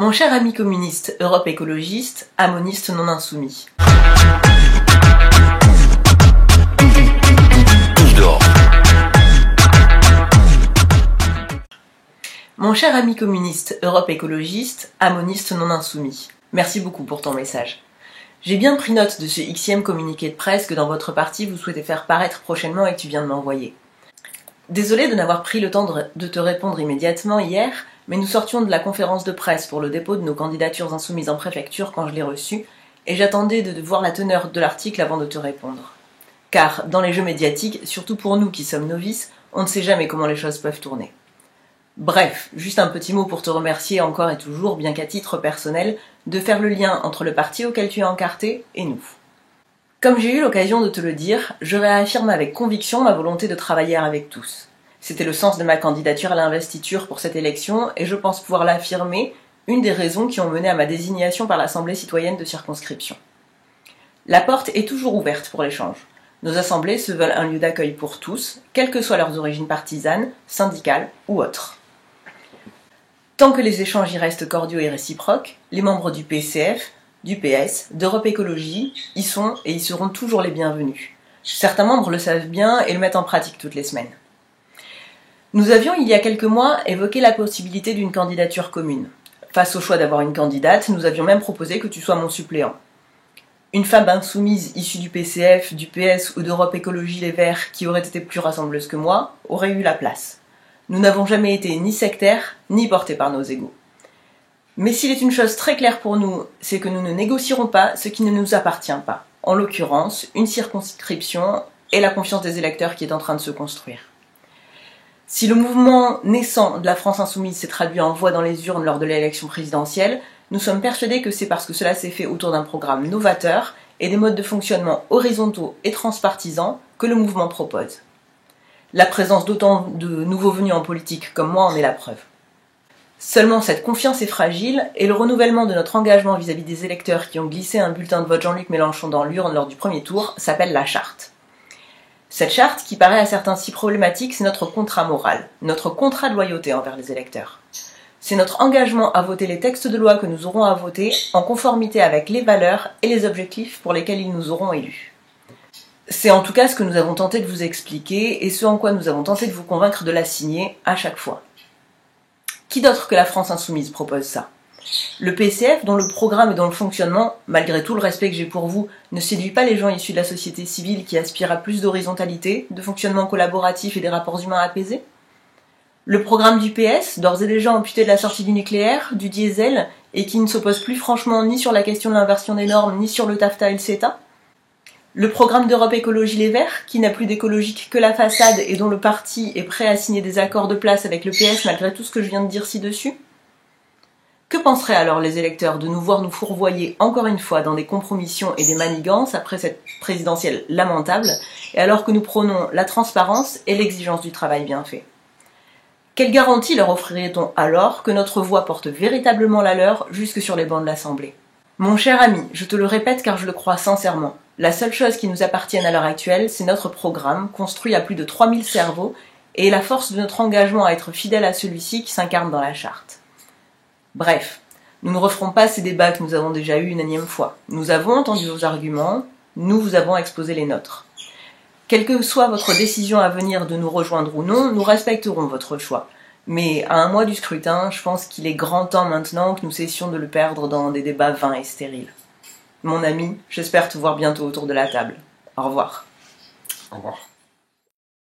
Mon cher ami communiste, Europe écologiste, amoniste non insoumis. Mon cher ami communiste, Europe écologiste, amoniste non insoumis. Merci beaucoup pour ton message. J'ai bien pris note de ce xème communiqué de presse que dans votre parti vous souhaitez faire paraître prochainement et que tu viens de m'envoyer. Désolé de n'avoir pris le temps de te répondre immédiatement hier, mais nous sortions de la conférence de presse pour le dépôt de nos candidatures insoumises en préfecture quand je l'ai reçue, et j'attendais de voir la teneur de l'article avant de te répondre. Car, dans les jeux médiatiques, surtout pour nous qui sommes novices, on ne sait jamais comment les choses peuvent tourner. Bref, juste un petit mot pour te remercier encore et toujours, bien qu'à titre personnel, de faire le lien entre le parti auquel tu es encarté et nous. Comme j'ai eu l'occasion de te le dire, je réaffirme avec conviction ma volonté de travailler avec tous. C'était le sens de ma candidature à l'investiture pour cette élection et je pense pouvoir l'affirmer, une des raisons qui ont mené à ma désignation par l'Assemblée citoyenne de circonscription. La porte est toujours ouverte pour l'échange. Nos assemblées se veulent un lieu d'accueil pour tous, quelles que soient leurs origines partisanes, syndicales ou autres. Tant que les échanges y restent cordiaux et réciproques, les membres du PCF, du PS, d'Europe Écologie y sont et y seront toujours les bienvenus. Certains membres le savent bien et le mettent en pratique toutes les semaines. Nous avions, il y a quelques mois, évoqué la possibilité d'une candidature commune. Face au choix d'avoir une candidate, nous avions même proposé que tu sois mon suppléant. Une femme insoumise issue du PCF, du PS ou d'Europe Écologie Les Verts qui aurait été plus rassembleuse que moi, aurait eu la place. Nous n'avons jamais été ni sectaires, ni portés par nos égos. Mais s'il est une chose très claire pour nous, c'est que nous ne négocierons pas ce qui ne nous appartient pas. En l'occurrence, une circonscription et la confiance des électeurs qui est en train de se construire. Si le mouvement naissant de la France insoumise s'est traduit en voix dans les urnes lors de l'élection présidentielle, nous sommes persuadés que c'est parce que cela s'est fait autour d'un programme novateur et des modes de fonctionnement horizontaux et transpartisans que le mouvement propose. La présence d'autant de nouveaux venus en politique comme moi en est la preuve. Seulement cette confiance est fragile et le renouvellement de notre engagement vis-à-vis des électeurs qui ont glissé un bulletin de vote Jean-Luc Mélenchon dans l'urne lors du premier tour s'appelle la charte. Cette charte, qui paraît à certains si problématique, c'est notre contrat moral, notre contrat de loyauté envers les électeurs. C'est notre engagement à voter les textes de loi que nous aurons à voter en conformité avec les valeurs et les objectifs pour lesquels ils nous auront élus. C'est en tout cas ce que nous avons tenté de vous expliquer et ce en quoi nous avons tenté de vous convaincre de la signer à chaque fois. Qui d'autre que la France insoumise propose ça? Le PCF, dont le programme et dont le fonctionnement, malgré tout le respect que j'ai pour vous, ne séduit pas les gens issus de la société civile qui aspirent à plus d'horizontalité, de fonctionnement collaboratif et des rapports humains apaisés? Le programme du PS, d'ores et déjà amputé de la sortie du nucléaire, du diesel, et qui ne s'oppose plus franchement ni sur la question de l'inversion des normes, ni sur le TAFTA et le CETA? Le programme d'Europe Écologie Les Verts, qui n'a plus d'écologique que la façade et dont le parti est prêt à signer des accords de place avec le PS malgré tout ce que je viens de dire ci-dessus? Que penseraient alors les électeurs de nous voir nous fourvoyer encore une fois dans des compromissions et des manigances après cette présidentielle lamentable, et alors que nous prônons la transparence et l'exigence du travail bien fait? Quelle garantie leur offrirait-on alors que notre voix porte véritablement la leur jusque sur les bancs de l'Assemblée? Mon cher ami, je te le répète car je le crois sincèrement, la seule chose qui nous appartienne à l'heure actuelle, c'est notre programme, construit à plus de 3000 cerveaux, et la force de notre engagement à être fidèle à celui-ci qui s'incarne dans la charte. Bref, nous ne referons pas ces débats que nous avons déjà eus une énième fois. Nous avons entendu vos arguments, nous vous avons exposé les nôtres. Quelle que soit votre décision à venir de nous rejoindre ou non, nous respecterons votre choix. Mais à un mois du scrutin, je pense qu'il est grand temps maintenant que nous cessions de le perdre dans des débats vains et stériles. Mon ami, j'espère te voir bientôt autour de la table. Au revoir. Au revoir.